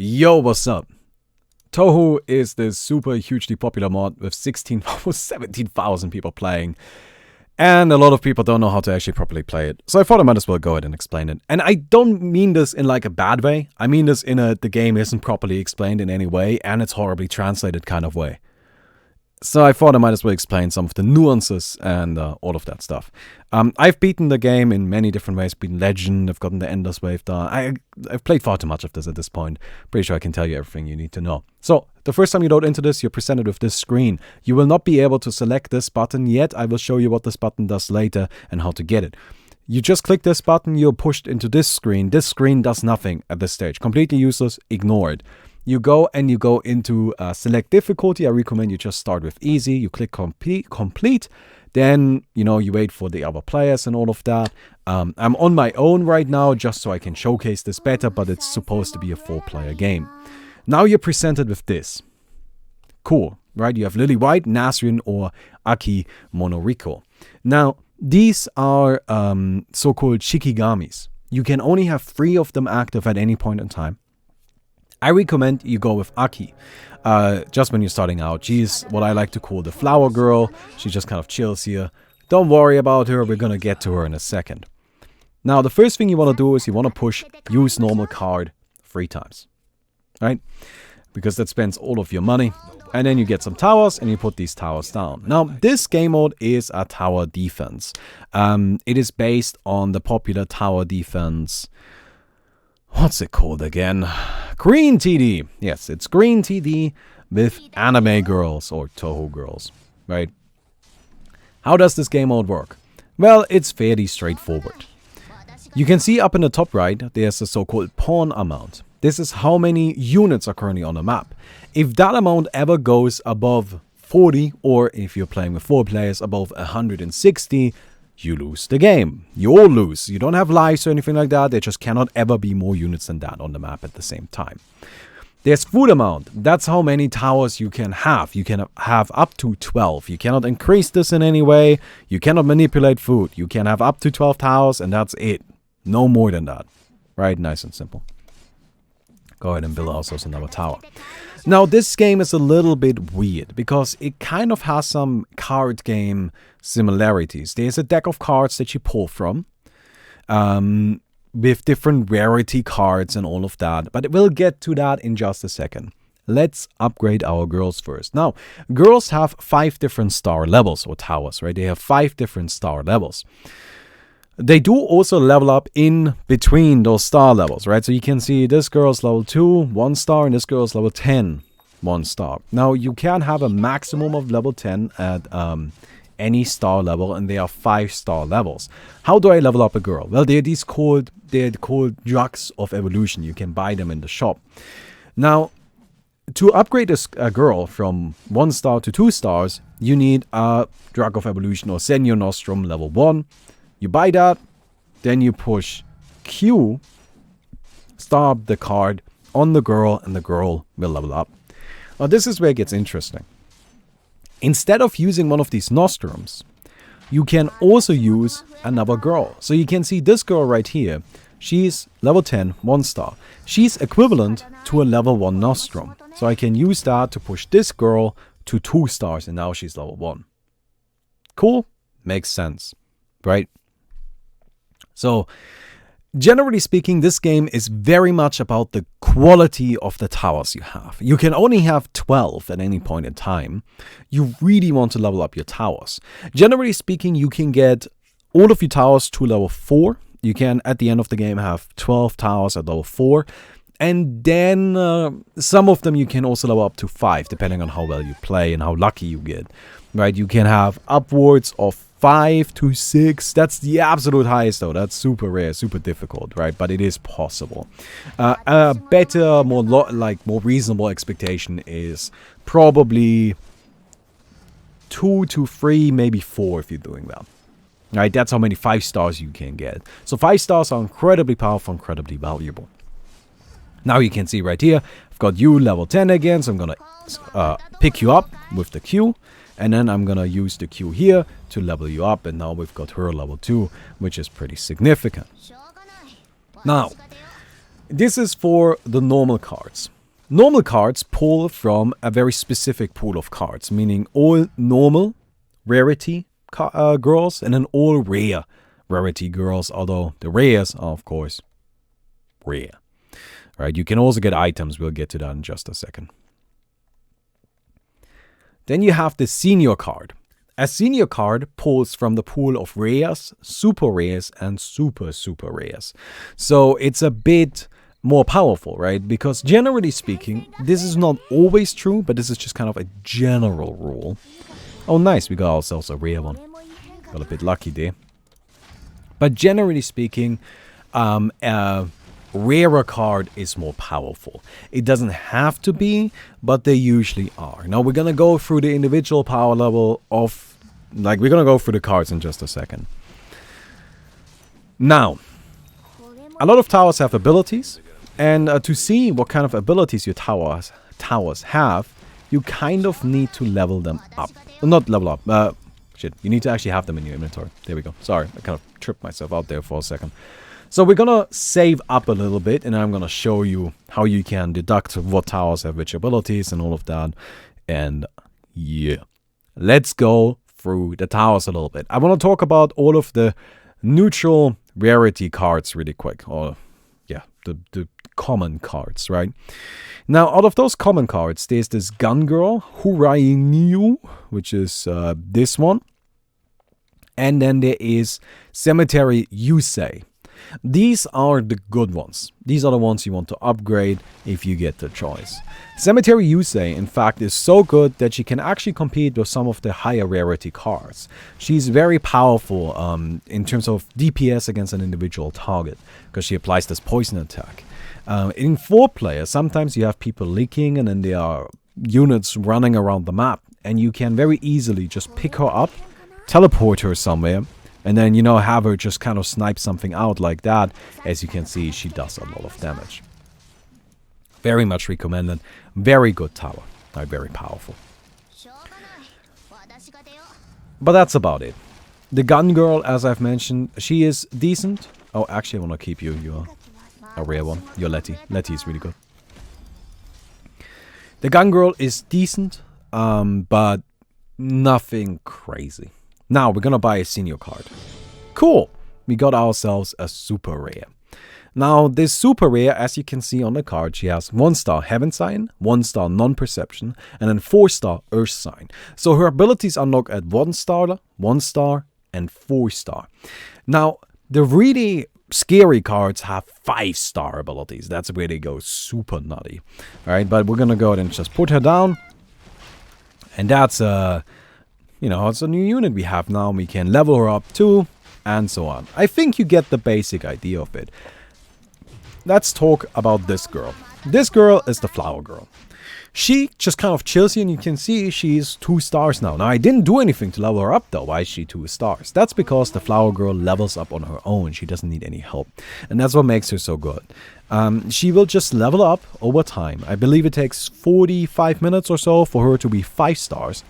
Yo, what's up? Touhou is this super hugely popular mod with almost 17,000 people playing. And a lot of people don't know how to actually properly play it. So I thought I might as well go ahead and explain it. And I don't mean this in like a bad way. I mean this in a the game isn't properly explained in any way and it's horribly translated kind of way. So I thought I might as well explain some of the nuances and all of that stuff. I've beaten the game in many different ways. Beaten Legend, I've gotten the Endless Wave done. I've played far too much of this at this point. Pretty sure I can tell you everything you need to know. So, the first time you load into this, you're presented with this screen. You will not be able to select this button yet. I will show you what this button does later and how to get it. You just click this button, you're pushed into this screen. This screen does nothing at this stage. Completely useless, ignore it. You go into select difficulty. I recommend you just start with easy. You click complete. Then, you wait for the other players and all of that. I'm on my own right now just so I can showcase this better, but it's supposed to be a 4-player game. Now you're presented with this. Cool, right? You have Lily White, Nasrin, or Aki Monoriko. Now, these are so-called Shikigamis. You can only have 3 of them active at any point in time. I recommend you go with Aki, just when you're starting out. She's what I like to call the flower girl. She just kind of chills here. Don't worry about her, we're gonna get to her in a second. Now, the first thing you want to do is you want to push use normal card 3 times, right? Because that spends all of your money. And then you get some towers and you put these towers down. Now, this game mode is a tower defense. It is based on the popular tower defense. What's it called again? Green TD. Yes, it's Green TD with anime girls or Touhou girls, right? How does this game mode work? Well, it's fairly straightforward. You can see up in the top right, there's a so-called pawn amount. This is how many units are currently on the map. If that amount ever goes above 40, or if you're playing with 4 players, above 160, you lose the game. You all lose. You don't have lives or anything like that. There just cannot ever be more units than that on the map at the same time. There's food amount. That's how many towers you can have. You can have up to 12. You cannot increase this in any way. You cannot manipulate food. You can have up to 12 towers and that's it. No more than that. Right? Nice and simple. Go ahead and build ourselves another tower. Now, this game is a little bit weird because it kind of has some card game similarities. There's a deck of cards that you pull from with different rarity cards and all of that. But we'll get to that in just a second. Let's upgrade our girls first. Now, girls have 5 different star levels or towers, right? They have 5 different star levels. They do also level up in between those star levels, right? So you can see this girl's level 2, 1 star, and this girl's level 10, 1 star. Now, you can have a maximum of level 10 at any star level, and there are 5 star levels. How do I level up a girl? Well, they're called drugs of evolution. You can buy them in the shop. Now, to upgrade a girl from 1 star to 2 stars, you need a drug of evolution or Senor Nostrum level 1. You buy that, then you push Q, start the card on the girl, and the girl will level up. Now, this is where it gets interesting. Instead of using one of these nostrums, you can also use another girl. So you can see this girl right here. She's level 10, 1 star. She's equivalent to a level 1 nostrum. So I can use that to push this girl to 2 stars, and now she's level 1. Cool? Makes sense, right? So, generally speaking, this game is very much about the quality of the towers you have. You can only have 12 at any point in time. You really want to level up your towers. Generally speaking, you can get all of your towers to level 4. You can, at the end of the game, have 12 towers at level 4. And then some of them you can also level up to 5, depending on how well you play and how lucky you get. Right? You can have upwards of 5 to 6. That's the absolute highest though. That's super rare, super difficult, right? But it is possible. A better, more reasonable expectation is probably 2 to 3, maybe 4 if you're doing well. Right? That's how many 5 stars you can get. So 5 stars are incredibly powerful, incredibly valuable. Now you can see right here, I've got you level 10 again, so I'm gonna pick you up with the Q. And then I'm gonna use the Q here to level you up, and now we've got her level 2, which is pretty significant. Now, This is for the normal cards. Normal cards pull from a very specific pool of cards, meaning all normal rarity girls and then all rare rarity girls, although the rares are, of course, rare. Right? You can also get items. We'll get to that in just a second. Then you have the senior card. A senior card pulls from the pool of rares, super rares, and super rares. So it's a bit more powerful, right? Because generally speaking, this is not always true, but this is just kind of a general rule. Oh, nice, we got ourselves a rare one. Got a bit lucky there. But generally speaking, a rarer card is more powerful. It doesn't have to be, but they usually are. Now, we're gonna go through the individual power level of, like, we're gonna go through the cards in just a second. Now, a lot of towers have abilities. And to see what kind of abilities your towers have, you kind of need to level them up. Not level up. Shit, you need to actually have them in your inventory. There we go. Sorry, I kind of tripped myself out there for a second. So we're gonna save up a little bit, and I'm gonna show you how you can deduct what towers have which abilities and all of that. And yeah, let's go through the towers a little bit. I want to talk about all of the neutral rarity cards really quick. Or yeah, the common cards, right? Now, out of those common cards, there's this Gun Girl, Hurai Niu, which is this one. And then there is Cemetery Yusei. These are the good ones. These are the ones you want to upgrade if you get the choice. Cemetery Yusei, in fact, is so good that she can actually compete with some of the higher rarity cards. She's very powerful in terms of DPS against an individual target, because she applies this poison attack. In 4 players, sometimes you have people leaking and then there are units running around the map, and you can very easily just pick her up, teleport her somewhere, and then, you know, have her just kind of snipe something out like that. As you can see, she does a lot of damage. Very much recommended. Very good tower. Very powerful. But that's about it. The Gun Girl, as I've mentioned, she is decent. Oh, actually, I want to keep you. You're a rare one. You're Letty. Letty is really good. The Gun Girl is decent, but nothing crazy. Now, we're gonna buy a senior card. Cool! We got ourselves a super rare. Now, this super rare, as you can see on the card, she has 1-star Heaven Sign, 1-star Non-Perception, and then 4-star Earth Sign. So her abilities unlock at 1-star, 1-star, and 4-star. Now, the really scary cards have 5-star abilities. That's where they go super nutty. Alright, but we're gonna go ahead and just put her down. And that's you know, it's a new unit we have now. We can level her up too, and so on. I think you get the basic idea of it. Let's talk about this girl. This girl is the Flower Girl. She just kind of chills here, and you can see she's 2 stars now. Now, I didn't do anything to level her up though. Why is she 2 stars? That's because the Flower Girl levels up on her own. She doesn't need any help. And that's what makes her so good. She will just level up over time. I believe it takes 45 minutes or so for her to be 5 stars.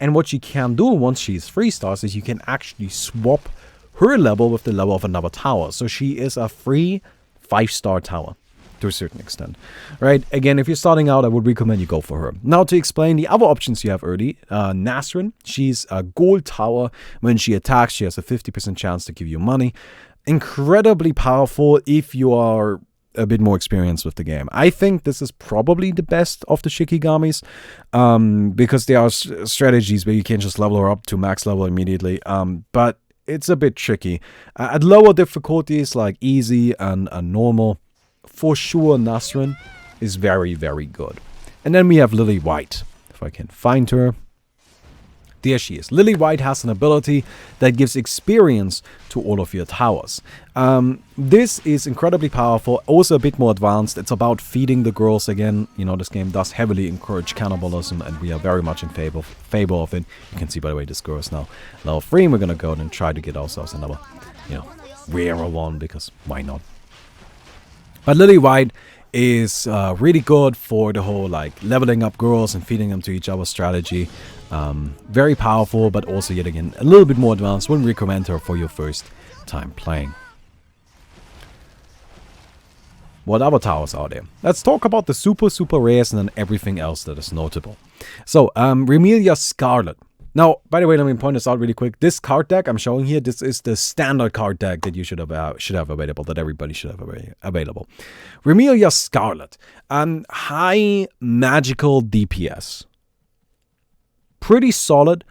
And what you can do once she's 3 stars is you can actually swap her level with the level of another tower. So she is a free 5-star tower to a certain extent. Right? Again, if you're starting out, I would recommend you go for her. Now, to explain the other options you have early, Nasrin, she's a gold tower. When she attacks, she has a 50% chance to give you money. Incredibly powerful if you are a bit more experienced with the game. I think this is probably the best of the Shikigamis, because there are strategies where you can just level her up to max level immediately, but it's a bit tricky. At lower difficulties like easy and normal, for sure Nasrin is very, very good. And then we have Lily White. If I can find her. There she is. Lily White has an ability that gives experience to all of your towers. This is incredibly powerful, also a bit more advanced. It's about feeding the girls again. You know, this game does heavily encourage cannibalism, and we are very much in favor of it. You can see, by the way, this girl is now level 3, and we're going to go and try to get ourselves another, you know, rarer one, because why not? But Lily White is really good for the whole, like, leveling up girls and feeding them to each other strategy. Very powerful, but also, yet again, a little bit more advanced. Wouldn't recommend her for your first time playing. what other towers are there? Let's talk about the super, super rares and then everything else that is notable. So, Rumia Scarlet. Now, by the way, let me point this out really quick. This card deck I'm showing here, this is the standard card deck that you should have available, that everybody should have available. Rumia Scarlet. High magical DPS. Pretty solid.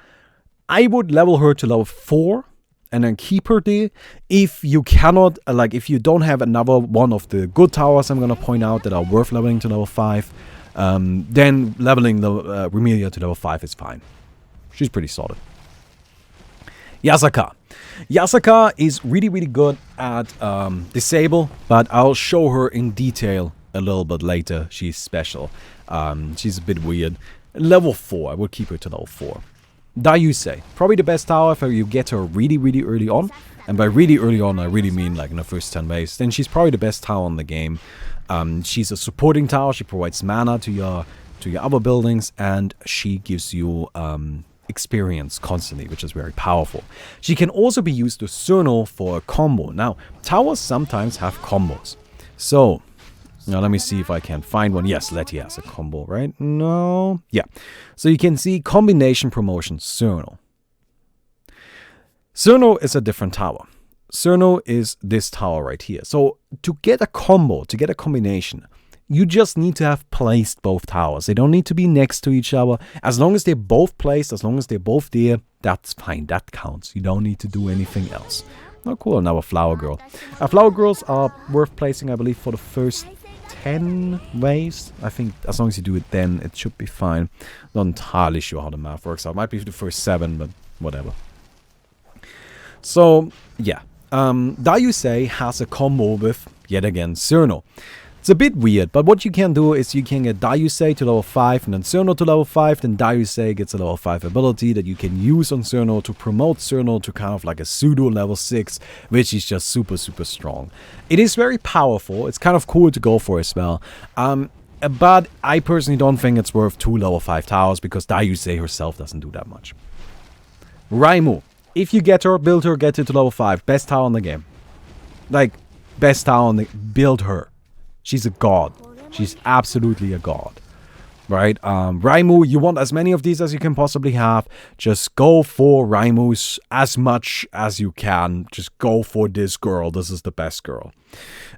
I would level her to level 4 and then keep her there. If you cannot, if you don't have another one of the good towers I'm going to point out that are worth leveling to level 5, then leveling the Rumia to level 5 is fine. She's pretty solid. Yasaka. Yasaka is really, really good at disable, but I'll show her in detail a little bit later. She's special. She's a bit weird. Level 4. I would keep her to level 4. Dayusei. Probably the best tower if you get her really, really early on. And by really early on, I really mean like in the first 10 waves. Then she's probably the best tower in the game. She's a supporting tower. She provides mana to your other buildings. And she gives you experience constantly, which is very powerful. She can also be used with Cerno for a combo. Now, towers sometimes have combos. So, now let me see if I can find one. Yes, Letty has a combo, right? No. Yeah. So you can see combination promotion, Cerno. Cerno is a different tower. Cerno is this tower right here. So to get a combo, to get a combination, you just need to have placed both towers. They don't need to be next to each other. As long as they're both placed, as long as they're both there, that's fine. That counts. You don't need to do anything else. Oh, cool. Now a Flower Girl. Flower Girls are worth placing, I believe, for the first 10 waves. I think as long as you do it then, it should be fine. Not entirely sure how the math works out. Might be the first 7, but whatever. So, yeah. Dayusei has a combo with, yet again, Cerno. It's a bit weird, but what you can do is you can get Dayusei to level 5 and then Cerno to level 5. Then Dayusei gets a level 5 ability that you can use on Cerno to promote Cerno to kind of like a pseudo level 6, which is just super, super strong. It is very powerful. It's kind of cool to go for as well. But I personally don't think it's worth 2 level 5 towers because Dayusei herself doesn't do that much. Raimu. If you get her, build her, get her to level 5. Best tower in the game. Like, best tower in the... Build her. She's a god. She's absolutely a god. Right? Raimu, you want as many of these as you can possibly have. Just go for Raimus as much as you can. Just go for this girl. This is the best girl.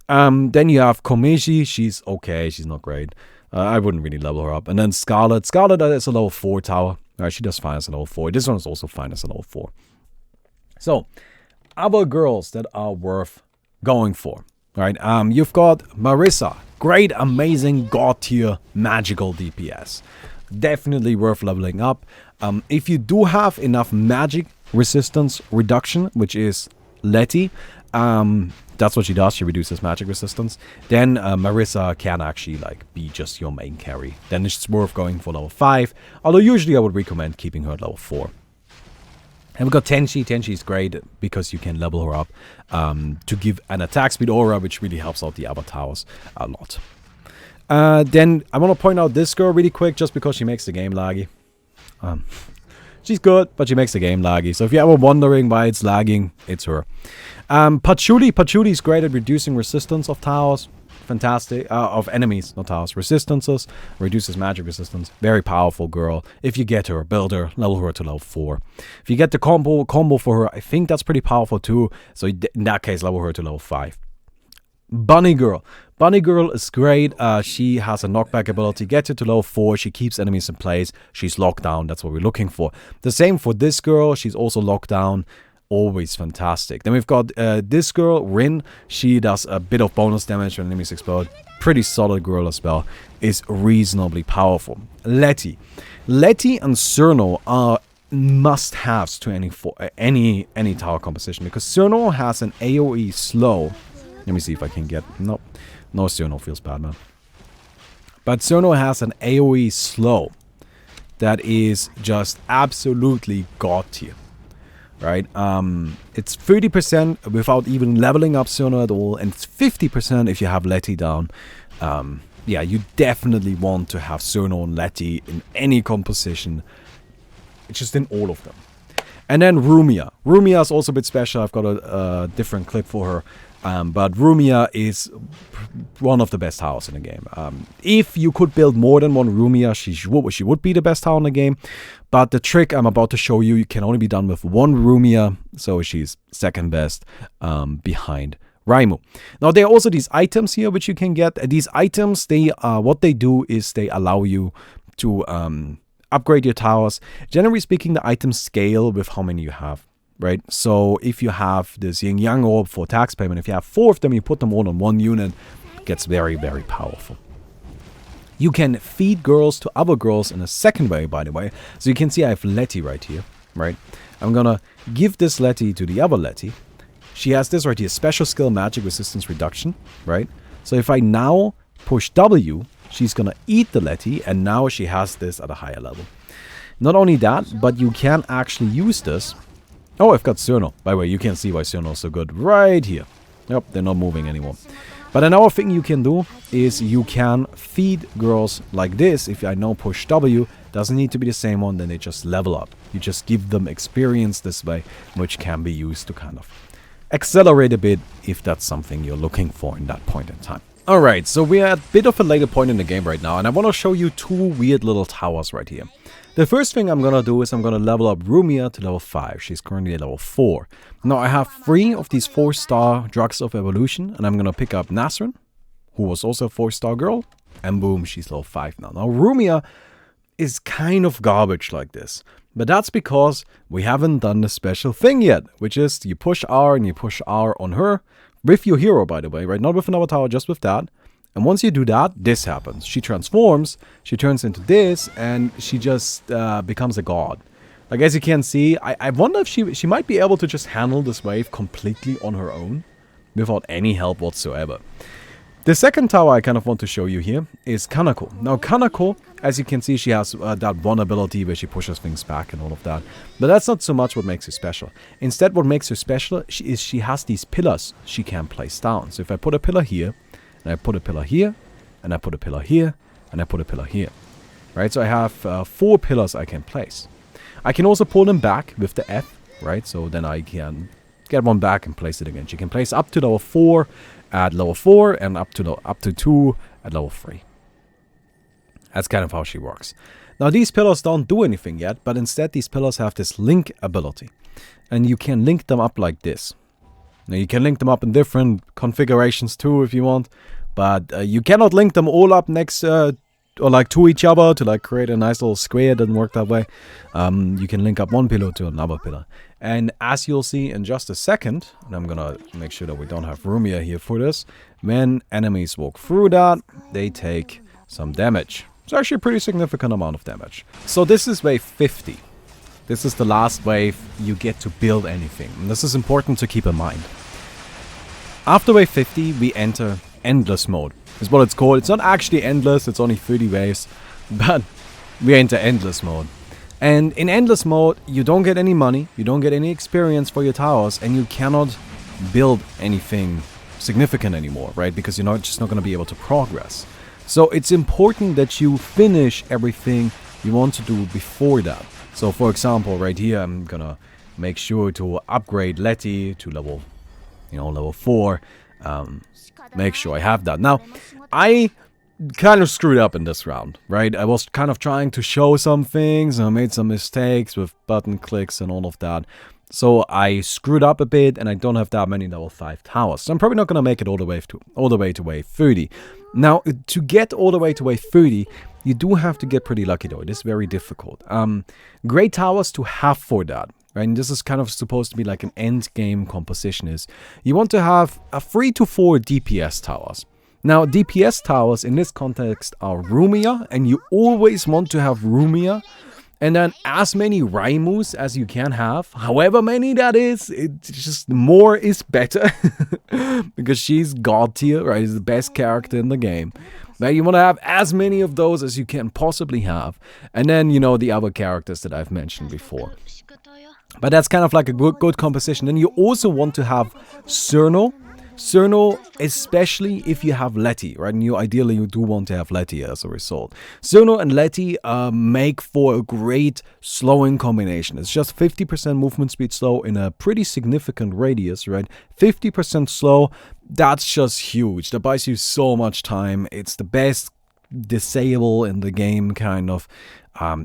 Then you have Komeshi. She's okay. She's not great. I wouldn't really level her up. And then Scarlet. Scarlet is a level 4 tower. She does fine as a level 4. This one is also fine as a level 4. So, other girls that are worth going for. Right, you've got Marissa. Great, amazing, god tier, magical DPS. Definitely worth leveling up. If you do have enough magic resistance reduction, which is Letty, that's what she does, she reduces magic resistance, then Marissa can actually like be just your main carry. Then it's worth going for level 5, although usually I would recommend keeping her at level 4. And we've got Tenchi. Tenchi is great because you can level her up to give an attack speed aura, which really helps out the other towers a lot. Then I want to point out this girl really quick just because she makes the game laggy. She's good, but she makes the game laggy. So if you're ever wondering why it's lagging, it's her. Patchouli. Patchouli is great at reducing resistance of towers. Fantastic. Of enemies, not towers. Resistances. Reduces magic resistance. Very powerful girl. If you get her, build her, level her to level 4. If you get the combo for her, I think that's pretty powerful too. So in that case, level her to level 5. Bunny Girl. Bunny Girl is great. She has a knockback ability. Get her to level 4. She keeps enemies in place. She's locked down. That's what we're looking for. The same for this girl. She's also locked down. Always fantastic. Then we've got this girl, Rin. She does a bit of bonus damage when enemies explode. Pretty solid girl as well. Is reasonably powerful. Letty. Letty and Cerno are must-haves to any tower composition because Cerno has an AoE slow. Let me see if I can get... Nope. No, Cerno feels bad, man. But Cerno has an AoE slow that is just absolutely god tier. Right? It's 30% without even leveling up Cerno at all, and it's 50% if you have Letty down. Yeah, you definitely want to have Cerno and Letty in any composition. It's just in all of them. And then Rumia. Rumia is also a bit special. I've got a different clip for her. But Rumia is one of the best towers in the game. If you could build more than one Rumia, she would be the best tower in the game. But the trick I'm about to show you can only be done with one Rumia, so she's second best behind Raimu. Now there are also these items here which you can get. These items, what they do is they allow you to upgrade your towers. Generally speaking, the items scale with how many you have. Right, so if you have this Yin Yang Orb for tax payment, if you have 4 of them, you put them all on one unit, it gets very, very powerful. You can feed girls to other girls in a second way, by the way. So you can see I have Letty right here, right? I'm gonna give this Letty to the other Letty. She has this right here, special skill magic resistance reduction, right? So if I now push W, she's gonna eat the Letty, and now she has this at a higher level. Not only that, but you can actually use this. Oh, I've got Cerno. By the way, you can see why Cerno is so good right here. Yep, they're not moving anymore. But another thing you can do is you can feed girls like this. If I now push W, doesn't need to be the same one, then they just level up. You just give them experience this way, which can be used to kind of accelerate a bit if that's something you're looking for in that point in time. Alright, so we're at a bit of a later point in the game right now, and I want to show you 2 weird little towers right here. The first thing I'm going to do is I'm going to level up Rumia to level 5. She's currently at level 4. Now I have 3 of these 4-star drugs of evolution, and I'm going to pick up Nasrin, who was also a 4-star girl, and boom, she's level 5 now. Now Rumia is kind of garbage like this, but that's because we haven't done the special thing yet, which is you push R and you push R on her, with your hero by the way, right? Not with another tower, just with that. And once you do that, this happens. She transforms, she turns into this, and she just becomes a god. Like, as you can see, I wonder if she might be able to just handle this wave completely on her own, without any help whatsoever. The second tower I kind of want to show you here is Kanako. Now, Kanako, as you can see, she has that one ability where she pushes things back and all of that. But that's not so much what makes her special. Instead, what makes her special is she has these pillars she can place down. So if I put a pillar here, and I put a pillar here, and I put a pillar here, and I put a pillar here. Right, so I have 4 pillars I can place. I can also pull them back with the F, right? So then I can get one back and place it again. She can place up to level 4 at level 4, and up to 2 at level 3. That's kind of how she works. Now these pillars don't do anything yet, but instead these pillars have this link ability. And you can link them up like this. Now you can link them up in different configurations too if you want, but you cannot link them all up next or like to each other to like create a nice little square. It doesn't work that way. You can link up one pillar to another pillar. And as you'll see in just a second, and I'm gonna make sure that we don't have Rumia here for this, when enemies walk through that, they take some damage. It's actually a pretty significant amount of damage. So this is wave 50. This is the last wave you get to build anything. And this is important to keep in mind. After wave 50, we enter endless mode. Is what it's called. It's not actually endless, it's only 30 waves. But we enter endless mode. And in endless mode, you don't get any money, you don't get any experience for your towers, and you cannot build anything significant anymore, right? Because you're just not going to be able to progress. So it's important that you finish everything you want to do before that. So for example, right here, I'm gonna make sure to upgrade Letty to level 4. Make sure I have that. Now, I kind of screwed up in this round, right? I was kind of trying to show some things, and I made some mistakes with button clicks and all of that. So I screwed up a bit, and I don't have that many level 5 towers. So I'm probably not gonna make it all the way to wave 30. Now, to get all the way to wave 30, you do have to get pretty lucky though. It is very difficult. Great towers to have for that, right? And this is kind of supposed to be like an endgame composition is you want to have a 3 to 4 DPS towers. Now, DPS towers in this context are Rumia, and you always want to have Rumia, and then as many Raimus as you can have. However many that is, it's just more is better. Because she's god tier, right? She's the best character in the game. Now you want to have as many of those as you can possibly have. And then, you know, the other characters that I've mentioned before. But that's kind of like a good composition. Then you also want to have Cerno. Cerno, especially if you have Letty, right? And ideally you do want to have Letty as a result. Cerno and Letty make for a great slowing combination. It's just 50% movement speed slow in a pretty significant radius, right? 50% slow, that's just huge. That buys you so much time. It's the best disable in the game, kind of.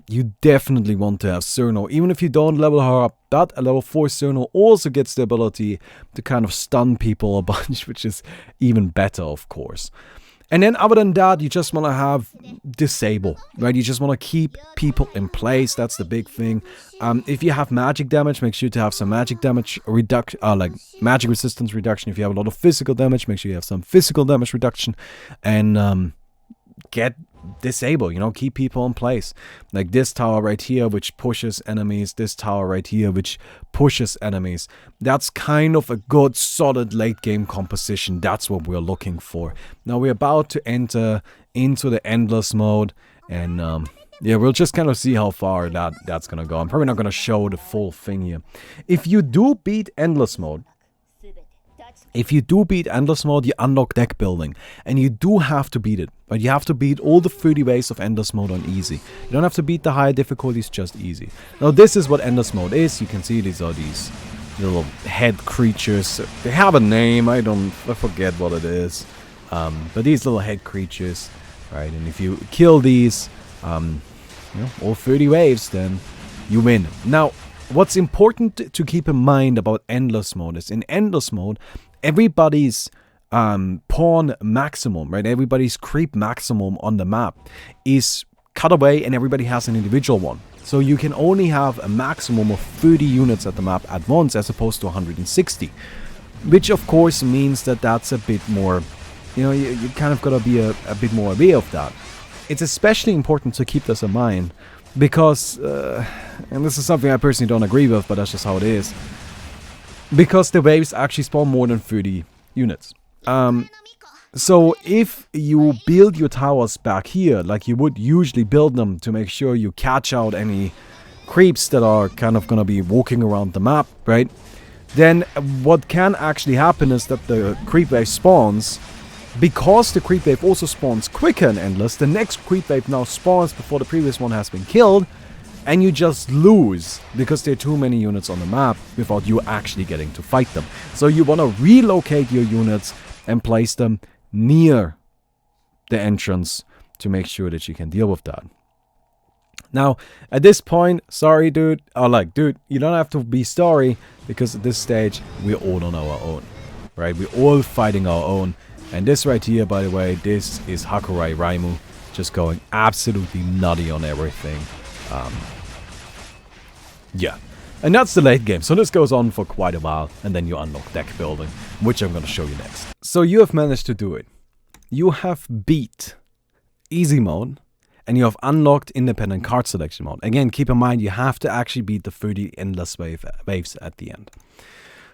You definitely want to have Cerno. Even if you don't level her up, that a level 4 Cerno also gets the ability to kind of stun people a bunch, which is even better, of course. And then other than that, you just want to have disable, right? You just want to keep people in place. That's the big thing. If you have magic damage, make sure to have some magic damage reduction, like magic resistance reduction. If you have a lot of physical damage, make sure you have some physical damage reduction. And get disable, you know, keep people in place. Like this tower right here, which pushes enemies. This tower right here, which pushes enemies. That's kind of a good, solid late game composition. That's what we're looking for. Now we're about to enter into the endless mode. And yeah, we'll just kind of see how far that's gonna go. I'm probably not gonna show the full thing here. If you do beat endless mode, you unlock deck building. And you do have to beat it. But you have to beat all the 30 waves of endless mode on easy. You don't have to beat the higher difficulties, just easy. Now this is what endless mode is. You can see these are these little head creatures. They have a name. I forget what it is. But these little head creatures, right? And if you kill these, you know, all 30 waves, then you win. Now, what's important to keep in mind about endless mode is in endless mode, everybody's pawn maximum, right? Everybody's creep maximum on the map is cut away, and everybody has an individual one. So you can only have a maximum of 30 units at the map at once, as opposed to 160. Which of course means that that's a bit more, you know, you kind of gotta be a bit more aware of that. It's especially important to keep this in mind, because, and this is something I personally don't agree with, but that's just how it is. Because the waves actually spawn more than 30 units. So if you build your towers back here, like you would usually build them to make sure you catch out any creeps that are kind of gonna be walking around the map, right? Then what can actually happen is that the creep wave spawns. Because the creep wave also spawns quicker in Endless, the next creep wave now spawns before the previous one has been killed. And you just lose, because there are too many units on the map without you actually getting to fight them. So you want to relocate your units and place them near the entrance to make sure that you can deal with that. Now, at this point, sorry dude, dude, you don't have to be sorry, because at this stage, we're all on our own, right? We're all fighting our own. And this right here, by the way, this is Hakurai Raimu, just going absolutely nutty on everything. Yeah, and that's the late game. So this goes on for quite a while, and then you unlock deck building, which I'm going to show you next. So you have managed to do it. You have beat easy mode, and you have unlocked independent card selection mode. Again, keep in mind, you have to actually beat the 30 endless waves at the end.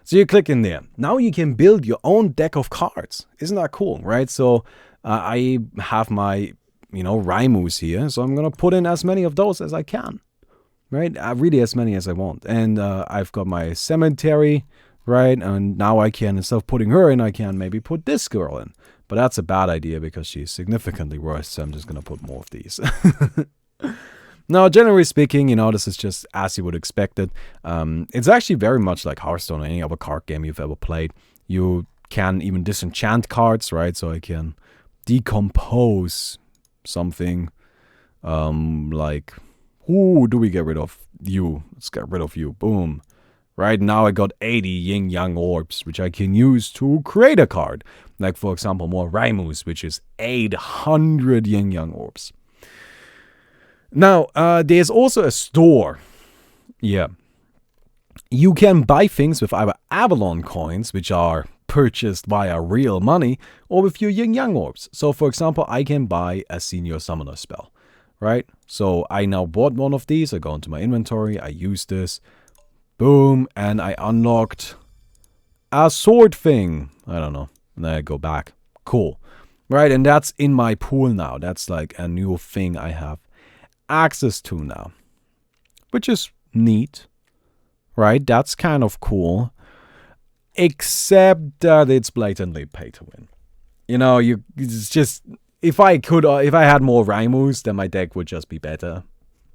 So you click in there. Now you can build your own deck of cards. Isn't that cool, right? So I have my, you know, Raimus here, so I'm going to put in as many of those as I can. Right, really as many as I want. And I've got my cemetery, right? And now I can, instead of putting her in, I can maybe put this girl in. But that's a bad idea, because she's significantly worse, so I'm just going to put more of these. Now, generally speaking, you know, this is just as you would expect it. It's actually very much like Hearthstone or any other card game you've ever played. You can even disenchant cards, right? So I can decompose something like... Who do we get rid of? You. Let's get rid of you. Boom. Right now I got 80 yin-yang orbs, which I can use to create a card. Like, for example, more Raimus, which is 800 yin-yang orbs. Now, there's also a store. Yeah. You can buy things with either Avalon coins, which are purchased via real money, or with your yin-yang orbs. So, for example, I can buy a senior summoner spell. Right? So I now bought one of these. I go into my inventory. I use this. Boom. And I unlocked a sword thing. I don't know. And then I go back. Cool. Right? And that's in my pool now. That's like a new thing I have access to now. Which is neat. Right? That's kind of cool. Except that it's blatantly pay to win. You know, it's just, if I had more Raimus, then my deck would just be better.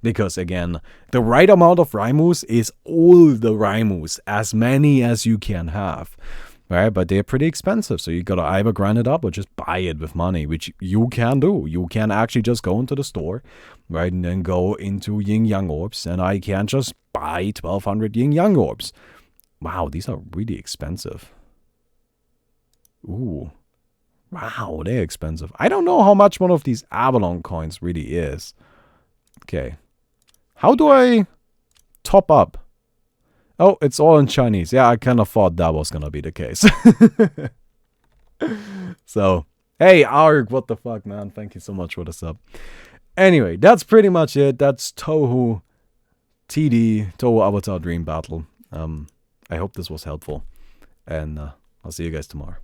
Because again, the right amount of Raimus is all the Raimus, as many as you can have. Right? But they're pretty expensive, so you gotta either grind it up or just buy it with money, which you can do. You can actually just go into the store, right, and then go into Yin Yang Orbs, and I can just buy 1200 Yin Yang Orbs. Wow, these are really expensive. Ooh. Wow, they're expensive. I don't know how much one of these Avalon coins really is. Okay. How do I top up? Oh, it's all in Chinese. Yeah, I kind of thought that was going to be the case. So, hey, Arg, what the fuck, man? Thank you so much for the sub. Anyway, that's pretty much it. That's Touhou TD, Touhou Avatar Dream Battle. I hope this was helpful. And I'll see you guys tomorrow.